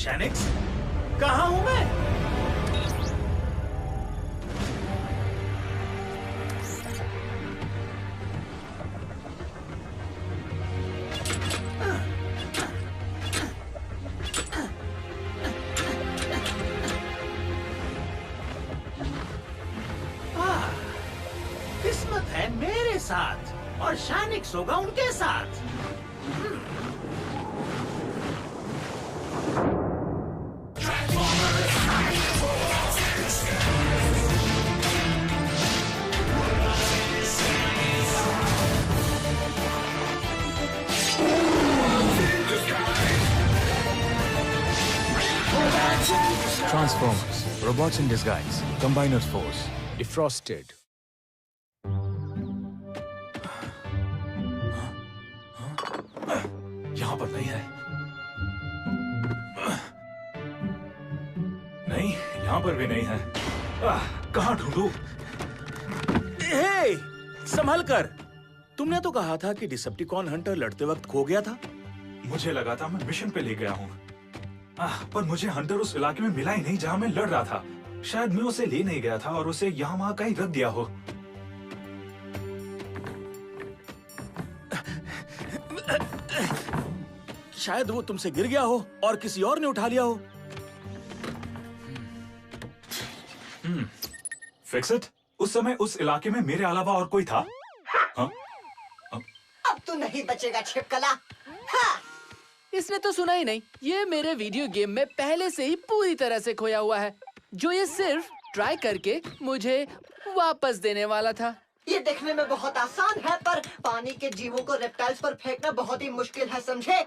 शैनिक्स? कहाँ हूँ मैं? किस्मत है मेरे साथ और शैनिक्स होगा उनके साथ। Transformers, robots in disguise, Combiners Force, defrosted. यहाँ पर नहीं है। नहीं, यहाँ पर भी नहीं है। कहाँ ढूंढूं? हे, संभल कर। तुमने तो कहा था कि डिसेप्टिकॉन हंटर लड़ते वक्त खो गया था। मुझे लगा था मैं मिशन पे ले गया हूँ, पर मुझे हंटर उस इलाके में मिला ही नहीं जहाँ मैं लड़ रहा था। शायद मैं उसे ले नहीं गया था और उसे यहाँ वहाँ कहीं रख दिया हो। शायद वो तुमसे गिर गया हो और किसी और ने उठा लिया हो। Fix it. उस समय उस इलाके में मेरे अलावा और कोई था? हाँ? अब तो नहीं बचेगा छिपकला। हाँ। इसने तो सुना ही नहीं। ये मेरे वीडियो गेम में पहले से ही पूरी तरह से खोया हुआ है, जो ये सिर्फ ट्राई करके मुझे वापस देने वाला था। ये देखने में बहुत आसान है, पर पानी के जीवों को रेप्टाइल्स पर फेंकना बहुत ही मुश्किल है, समझे?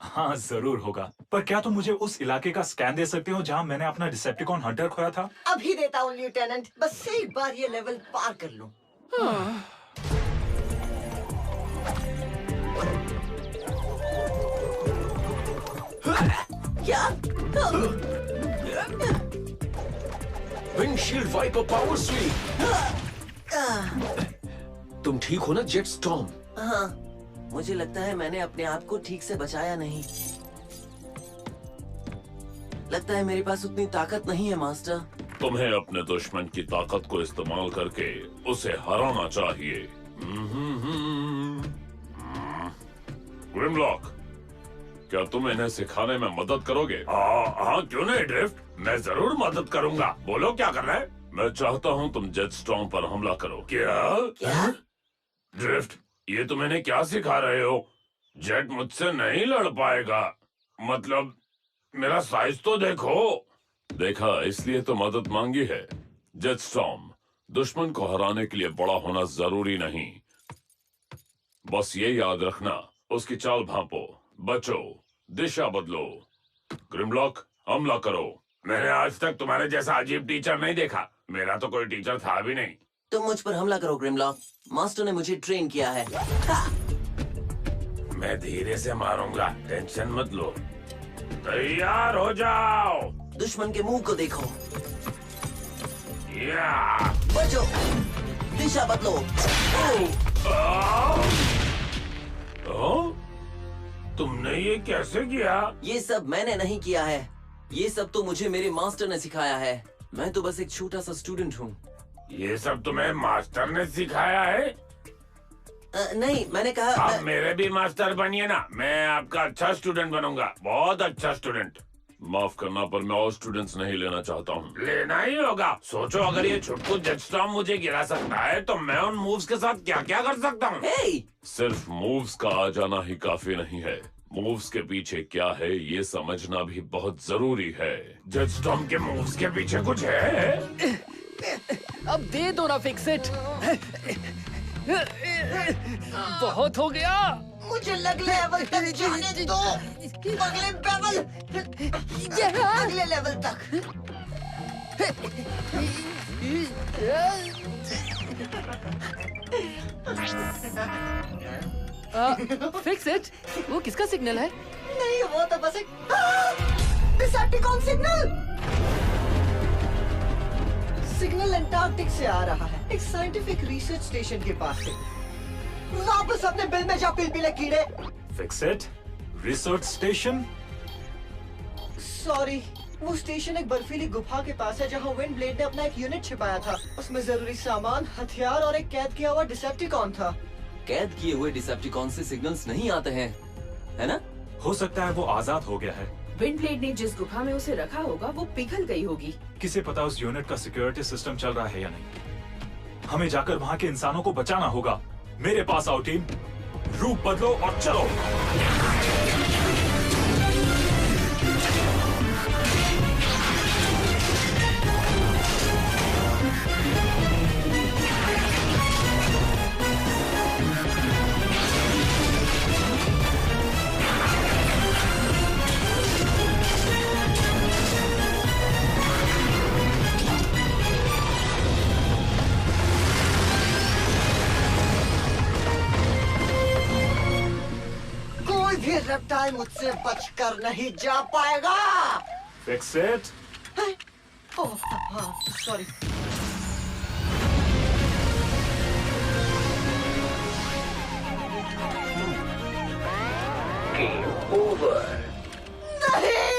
हाँ जरूर होगा, पर क्या तुम मुझे उस इलाके का स्कैन दे सकते हो जहाँ मैंने अपना डिसेप्टिकॉन हंटर खोया था? अभी देता हूँ लेफ्टिनेंट, बस एक बार ये लेवल पार कर लूं। क्या? Windshield wiper power sweep. तुम ठीक हो ना जेट स्टॉर्म? हाँ, मुझे लगता है मैंने अपने आप को ठीक से बचाया नहीं। लगता है मेरे पास उतनी ताकत नहीं है मास्टर। तुम्हें अपने दुश्मन की ताकत को इस्तेमाल करके उसे हराना चाहिए। ग्रिमलॉक, क्या तुम इन्हें सिखाने में मदद करोगे? हाँ क्यों नहीं ड्रिफ्ट, मैं जरूर मदद करूंगा। बोलो क्या करना है? मैं चाहता हूँ तुम जेट स्टॉर्म पर हमला करो। क्या? ड्रिफ्ट, ये तुम इन्हें क्या सिखा रहे हो? जेट मुझसे नहीं लड़ पाएगा। मतलब मेरा साइज तो देखो। देखा, इसलिए तो मदद मांगी है। जेट स्टॉर्म, दुश्मन को हराने के लिए बड़ा होना जरूरी नहीं। बस ये याद रखना, उसकी चाल भांपो, बचो, दिशा बदलो। ग्रिमलॉक, हमला करो। मैंने आज तक तुम्हारे जैसा अजीब टीचर नहीं देखा। मेरा तो कोई टीचर था भी नहीं। तुम मुझ पर हमला करो ग्रिमलॉक, मास्टर ने मुझे ट्रेन किया है। मैं धीरे से मारूंगा, टेंशन मत लो। तैयार हो जाओ। दुश्मन के मुंह को देखो। या बचो, दिशा बदलो। तुमने ये कैसे किया? ये सब मैंने नहीं किया है, ये सब तो मुझे मेरे मास्टर ने सिखाया है। मैं तो बस एक छोटा सा स्टूडेंट हूँ। ये सब तुम्हें मास्टर ने सिखाया है? नहीं, मैंने कहा आप मेरे भी मास्टर बनिए ना, मैं आपका अच्छा स्टूडेंट बनूंगा, बहुत अच्छा स्टूडेंट। माफ करना, पर मैं और स्टूडेंट्स नहीं लेना चाहता हूँ। लेना ही होगा। सोचो, अगर ये छुटकू जेट स्टॉर्म मुझे गिरा सकता है, तो मैं उन मूव्स के साथ क्या क्या कर सकता हूँ। सिर्फ मूव्स का आ जाना ही काफी नहीं है, मूव्स के पीछे क्या है ये समझना भी बहुत जरूरी है। जेट स्टॉर्म के मूव्स के पीछे कुछ है? अब दे दो ना फिक्स इट। बहुत हो गया। मुझे अगले लेवल तक जाने दो। अगले लेवल तक। फिक्स इट, वो किसका सिग्नल है? नहीं, वो तो बस एक डिसेप्टिकॉन सिग्नल। सिग्नल अंटार्कटिक से आ रहा है, एक साइंटिफिक रिसर्च स्टेशन के पास से। वापस अपने बिल में जाओ पिलपिले कीड़े। Fix it, research station. Sorry, वो स्टेशन एक बर्फीली गुफा के पास है जहाँ विंड ब्लेड ने अपना एक यूनिट छिपाया था। उसमें जरूरी सामान, हथियार और एक कैद किया हुआ डिसेप्टिकॉन था। कैद किए हुए डिसेप्टिकॉन से सिग्नल्स नहीं आते हैं, है ना? हो सकता है वो आजाद हो गया है। विंड ब्लेड ने जिस गुफा में उसे रखा होगा वो पिघल गई होगी। किसे पता उस यूनिट का सिक्योरिटी सिस्टम चल रहा है या नहीं। हमें जाकर वहाँ के इंसानों को बचाना होगा। मेरे पास आओ टीम, रूप बदलो और चलो। ये रेप्टाइल मुझसे बचकर नहीं जा पाएगा। Fix it. ओह हाँ, सॉरी। Game over. नहीं।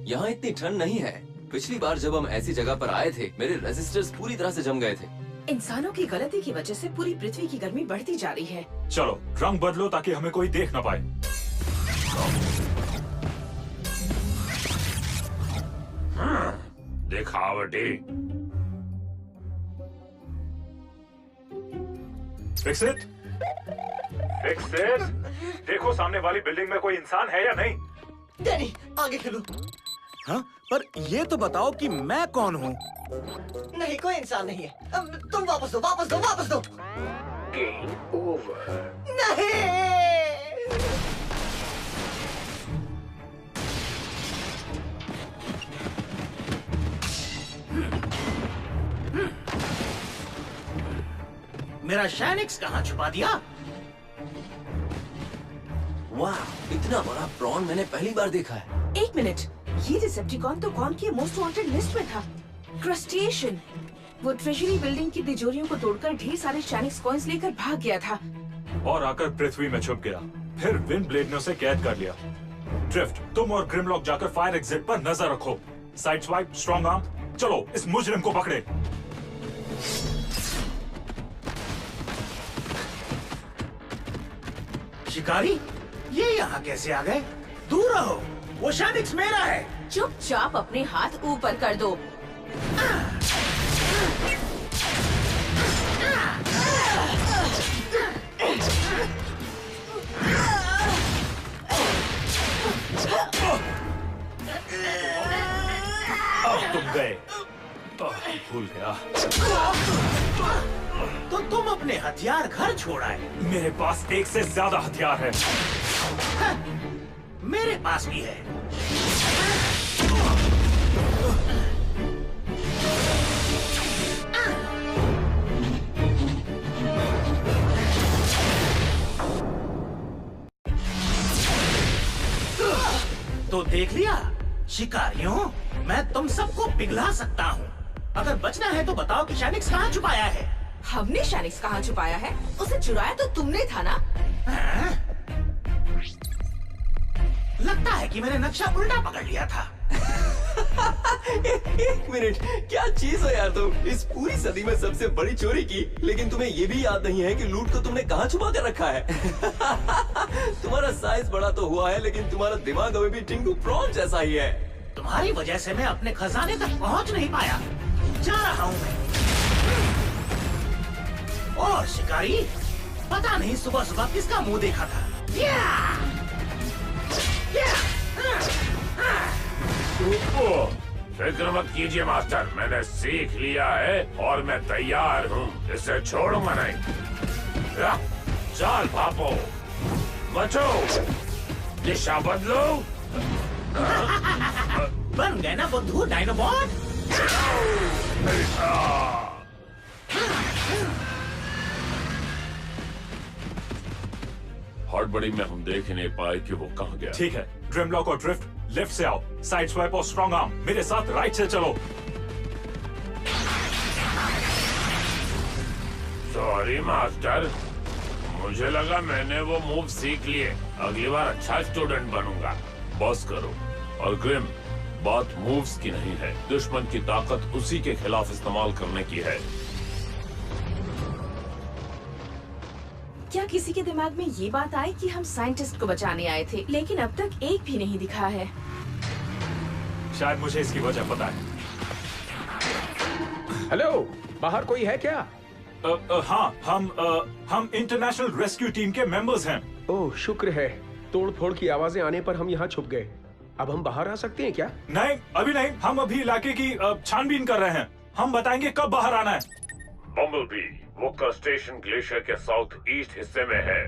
यहाँ इतनी ठंड नहीं है। पिछली बार जब हम ऐसी जगह पर आए थे, मेरे रेजिस्टर्स पूरी तरह से जम गए थे। इंसानों की गलती की वजह से पूरी पृथ्वी की गर्मी बढ़ती जा रही है। चलो रंग बदलो ताकि हमें कोई देख ना पाए। दिखावटी। Fix it. Fix it. देखो सामने वाली बिल्डिंग में कोई इंसान है या नहीं। डैडी, आगे खेलो। हाँ, पर ये तो बताओ कि मैं कौन हूँ? नहीं, कोई इंसान नहीं है। तुम वापस दो, वापस दो, वापस दो। Game over. नहीं। मेरा शाइनिक्स कहाँ छुपा दिया? वाह, इतना बड़ा प्रॉन मैंने पहली बार देखा है। एक मिनट, ये डिसेप्टिकॉन तो कौन की मोस्ट वांटेड लिस्ट में था। क्रस्टेशियन, वो ट्रेजरी बिल्डिंग की तिजोरियों को तोड़कर ढेर सारे शाइनिक्स कॉइन्स लेकर भाग गया था और आकर पृथ्वी में छुप गया। फिर विंड ब्लेड ने उसे कैद कर लिया। ड्रिफ्ट, तुम और ग्रिमलॉक जाकर फायर एग्जिट पर नजर रखो। साइड स्वाइप, स्ट्रॉन्ग आर्म, चलो इस मुजरिम को पकड़े। शिकारी, ये यहाँ कैसे आ गए? दूर रहो, वो शाइनिक्स मेरा है। चुपचाप अपने हाथ ऊपर कर दो। अब तुम गए। भूल गया। तो तुम अपने हथियार घर छोड़ आए। मेरे पास एक से ज्यादा हथियार है। मेरे पास भी है। तो देख लिया शिकारियों, मैं तुम सबको पिघला सकता हूँ। अगर बचना है तो बताओ कि शाइनिक्स कहाँ छुपाया है? हमने शाइनिक्स कहाँ छुपाया है? उसे चुराया तो तुमने था ना? हाँ? लगता है कि मैंने नक्शा उल्टा पकड़ लिया था। एक मिनट, क्या चीज हो यार तुम। इस पूरी सदी में सबसे बड़ी चोरी की, लेकिन तुम्हें ये भी याद नहीं है कि लूट को तुमने कहाँ छुपा कर रखा है। तुम्हारा साइज बड़ा तो हुआ है, लेकिन तुम्हारा दिमाग अभी भी टिंकू प्रॉन जैसा ही है। तुम्हारी वजह से मैं अपने खजाने तक पहुंच नहीं पाया। जा रहा हूँ मैं। और शिकारी, पता नहीं सुबह सुबह किसका मुंह देखा था। फिक्र मत कीजिए मास्टर, मैंने सीख लिया है और मैं तैयार हूँ। इसे छोड़ूंगा नहीं। चाल पापो, बचो, दिशा बदलो। बन गए ना बुद्धू डायनोबॉट। हड़बड़ी में हम देख ही नहीं पाए कि वो कहाँ गया। ठीक है, ग्रिमलॉक और ड्रिफ्ट लेफ्ट से आओ, साइड स्वाइप और स्ट्रॉन्ग आर्म मेरे साथ राइट से चलो। सॉरी मास्टर, मुझे लगा मैंने वो मूव सीख लिए। अगली बार अच्छा स्टूडेंट बनूंगा। बस करो। और ग्रिम, बात मूव्स की नहीं है, दुश्मन की ताकत उसी के खिलाफ इस्तेमाल करने की है। क्या किसी के दिमाग में ये बात आई कि हम साइंटिस्ट को बचाने आए थे, लेकिन अब तक एक भी नहीं दिखा है। शायद मुझे इसकी वजह पता है। हेलो, बाहर कोई है क्या? हाँ, हम इंटरनेशनल रेस्क्यू टीम के मेंबर्स हैं। ओह, शुक्र है। तोड़ फोड़ की आवाजें आने पर हम यहाँ छुप गए। अब हम बाहर आ सकते हैं क्या? नहीं, अभी नहीं। हम अभी इलाके की छानबीन कर रहे हैं। हम बताएंगे कब बाहर आना है। बम्बलबी, वो क्रस्टेशियन ग्लेशियर के साउथ ईस्ट हिस्से में है।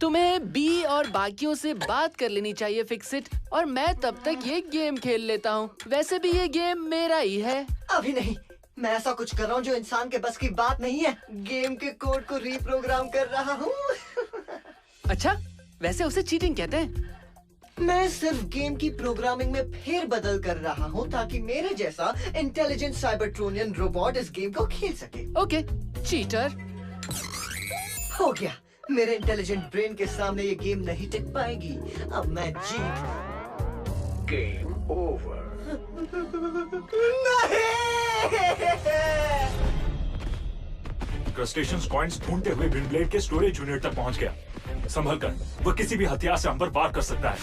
तुम्हें बी और बाकियों से बात कर लेनी चाहिए फिक्सिट, और मैं तब तक ये गेम खेल लेता हूँ। वैसे भी ये गेम मेरा ही है। अभी नहीं, मैं ऐसा कुछ कर रहा हूँ जो इंसान के बस की बात नहीं है। गेम के कोड को रीप्रोग्राम कर रहा हूँ। अच्छा, वैसे उसे चीटिंग कहते हैं। मैं सिर्फ गेम की प्रोग्रामिंग में फेर बदल कर रहा हूँ ताकि मेरे जैसा इंटेलिजेंट साइबरट्रोनियन रोबोट इस गेम को खेल सके। Okay, cheater. हो गया। मेरे इंटेलिजेंट ब्रेन के सामने ये गेम नहीं टिक पाएगी। अब मैं जीत। Game over. क्रस्टेशियंस कॉइन्स ढूंढते हुए विंडब्लेड के स्टोरेज यूनिट तक पहुंच गया। संभल कर, वो किसी भी हथियार से हम पर वार कर सकता है।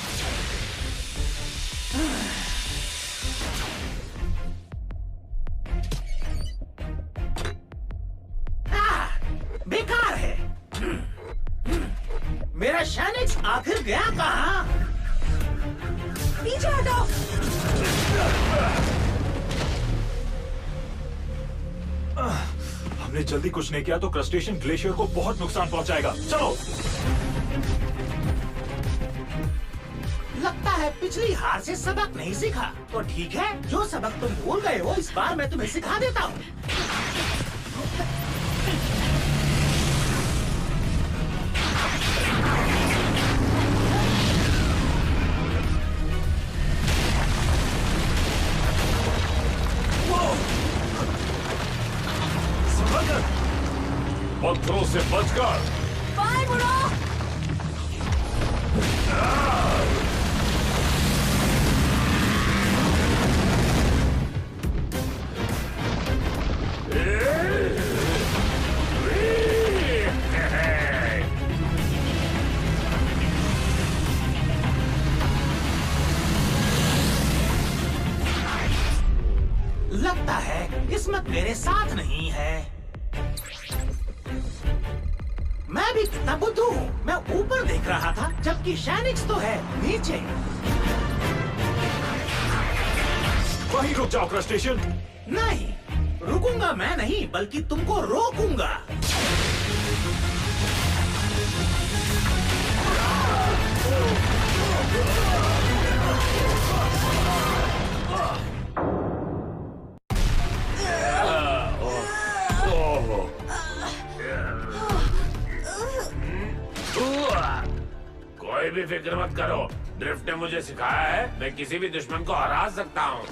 बेकार है। मेरा शैनिक्स आखिर गया कहाँ? पीछे हटो। हमने जल्दी कुछ नहीं किया तो क्रस्टेशियन ग्लेशियर को बहुत नुकसान पहुंचाएगा। चलो। लगता है पिछली हार से सबक नहीं सीखा। तो ठीक है, जो सबक तुम भूल गए हो इस बार मैं तुम्हें सिखा देता हूँ। पत्थरों से बचकर। बाहर मुड़ो। लगता है किस्मत मेरे साथ नहीं है। मैं भी कितना बुद्धू हूँ। मैं ऊपर देख रहा था जबकि शैनिक्स तो है नीचे। वहीं रुक जाओ क्रस्टेशियन। नहीं, रुकूंगा मैं नहीं, बल्कि तुमको रोकूंगा। कोई भी फिक्र मत करो, ड्रिफ्ट ने मुझे सिखाया है मैं किसी भी दुश्मन को हरा सकता हूँ।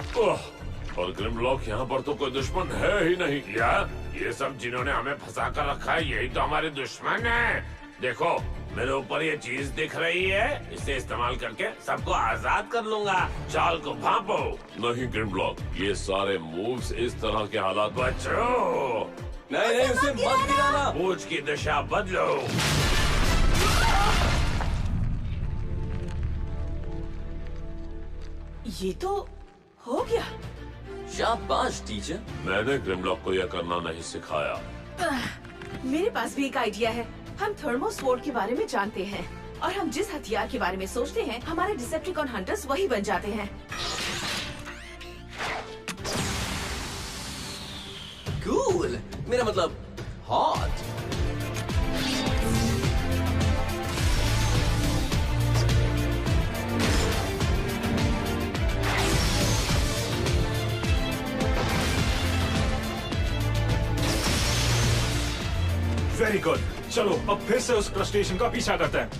और ग्रिमलॉक यहाँ पर तो कोई दुश्मन है ही नहीं। क्या ये सब जिन्होंने हमें फंसा कर रखा है यही तो हमारे दुश्मन हैं। देखो मेरे ऊपर ये चीज दिख रही है, इसे इस्तेमाल करके सबको आजाद कर लूंगा। चाल को भांपो। नहीं ग्रिमलॉक, ये सारे मूव्स इस तरह के हालात। बचो। नहीं नहीं, उसे मत गिराना। पूछ की दिशा बदलो। ये तो हो गया। शाबाश टीचर। मैंने ग्रिमलॉक को यह करना नहीं सिखाया। मेरे पास भी एक आइडिया है। हम थर्मोस्वॉर्ड के बारे में जानते हैं, और हम जिस हथियार के बारे में सोचते हैं हमारे डिसेप्टिकॉन हंटर्स वही बन जाते हैं। कूल, मेरा मतलब हॉट। Very good. चलो अब फिर से उस क्रस्टेशियन का पीछा करते हैं।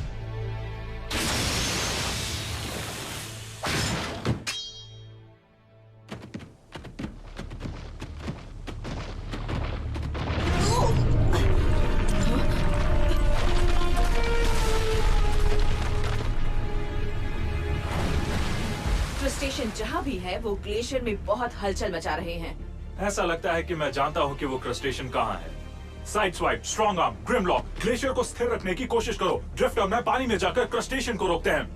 क्रस्टेशियन जहाँ भी है वो ग्लेशियर में बहुत हलचल मचा रहे हैं। ऐसा लगता है कि मैं जानता हूँ कि वो क्रस्टेशियन कहाँ है। Side swipe, strong arm, Grimlock, glacier को स्थिर रखने की कोशिश करो। ड्रिफ्ट और मैं पानी में जाकर क्रस्टेशियन को रोकते हैं।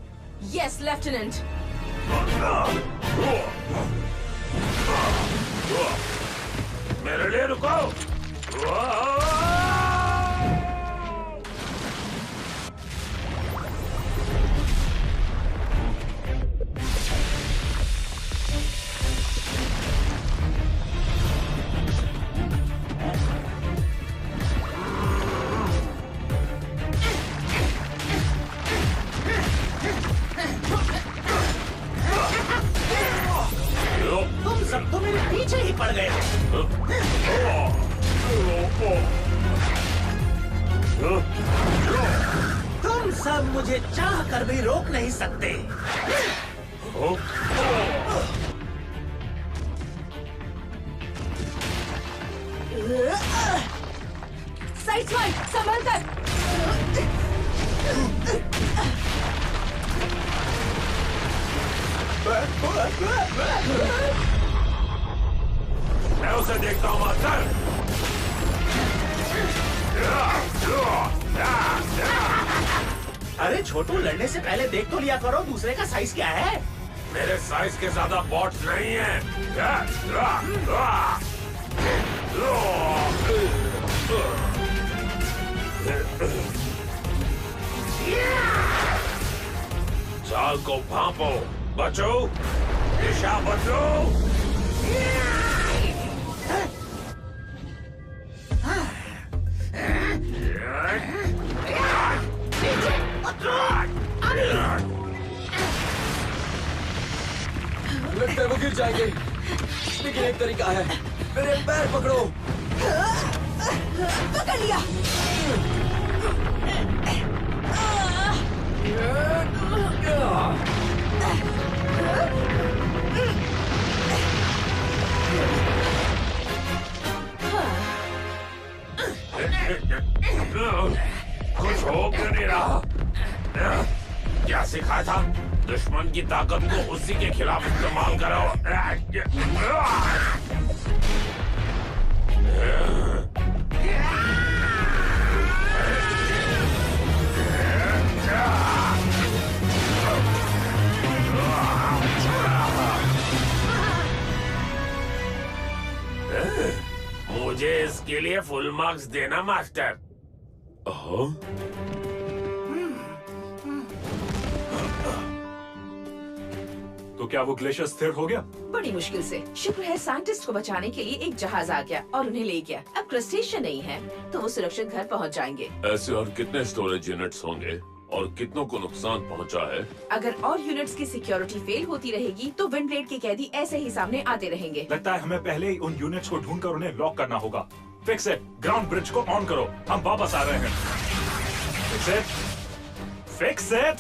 Yes lieutenant. मेरे लिए रुको। तुम सब तो मेरे पीछे ही पड़ गए हो। तुम सब मुझे चाह कर भी रोक नहीं सकते। साइड स्वाइप, संभल कर। मैं उसे देखता हूँ मास्टर। अरे छोटू, लड़ने से पहले देख तो लिया करो दूसरे का साइज क्या है। मेरे साइज के ज्यादा बॉट्स नहीं हैं। चाल को भांपो, बचो, दिशा बदलो। लगता है वो गिर जाएंगे, लेकिन एक तरीका है। मेरे पैर पकड़ो। पकड़ लिया। कुछ हो क्यों नहीं रहा? क्या सिखाया था? दुश्मन की ताकत को उसी के खिलाफ इस्तेमाल करो। मुझे इसके लिए फुल मार्क्स देना मास्टर। तो क्या वो ग्लेशियर स्थिर हो गया? बड़ी मुश्किल से। शुक्र है साइंटिस्ट को बचाने के लिए एक जहाज आ गया और उन्हें ले गया। अब क्रस्टेशियन नहीं है तो वो सुरक्षित घर पहुंच जाएंगे। ऐसे और कितने स्टोरेज यूनिट्स होंगे और कितनों को नुकसान पहुंचा है? अगर और यूनिट्स की सिक्योरिटी फेल होती रहेगी तो विंडब्लेड के कैदी ऐसे ही सामने आते रहेंगे। लगता है हमें पहले ही उन यूनिट्स को ढूंढकर उन्हें लॉक करना होगा। फिक्स इट, ग्राउंड ब्रिज को ऑन करो, हम वापस आ रहे हैं। Fix it, fix it.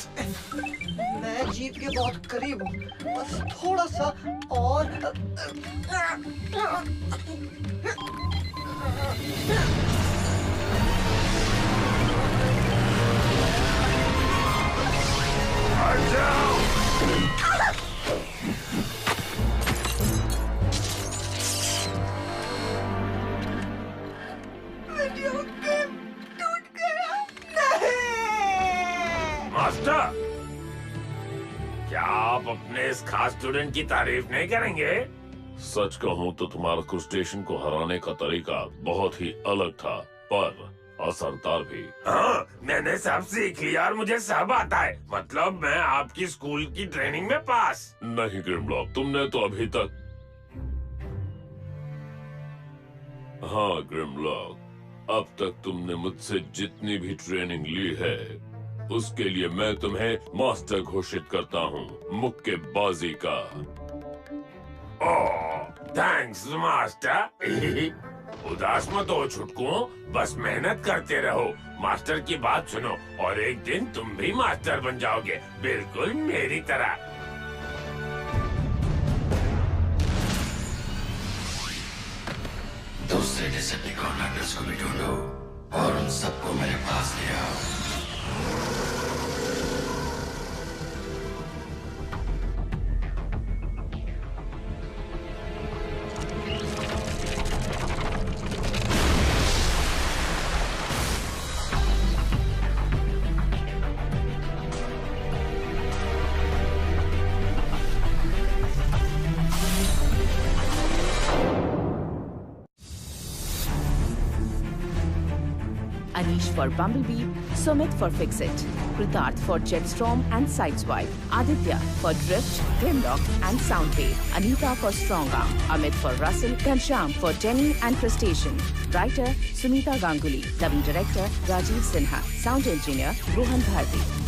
मैं जीत के बहुत करीब हूँ, बस थोड़ा सा और। मास्टर, क्या आप अपने इस खास स्टूडेंट की तारीफ नहीं करेंगे? सच कहूँ तो तुम्हारा क्रस्टेशियन को हराने का तरीका बहुत ही अलग था, पर असरदार भी। हाँ, मैंने सब सीख लिया और मुझे सब आता है। मतलब मैं आपकी स्कूल की ट्रेनिंग में पास। नहीं ग्रिमलॉक, तुमने तो अभी तक। हाँ ग्रिमलॉक, अब तक तुमने मुझसे जितनी भी ट्रेनिंग ली है उसके लिए मैं तुम्हें मास्टर घोषित करता हूँ मुक्केबाजी का। Thanks master. उदास मत हो छुटकुओं, बस मेहनत करते रहो। मास्टर की बात सुनो और एक दिन तुम भी मास्टर बन जाओगे, बिल्कुल मेरी तरह। दूसरे डिसेप्टिकॉन हंटर्स को भी ढूंढो और उन सबको मेरे पास ले आओ। Anish for Bumblebee, Sumit for Fixit, Kritarth for Jetstorm and Sideswipe, Aditya for Drift, Grimlock and Soundwave, Anita for Strong Arm, Amit for Russell, Ghanshyam for Denny and Crustacean, Writer Sunita Ganguly, Dubbing Director Rajiv Sinha, Sound Engineer Rohan Bharti.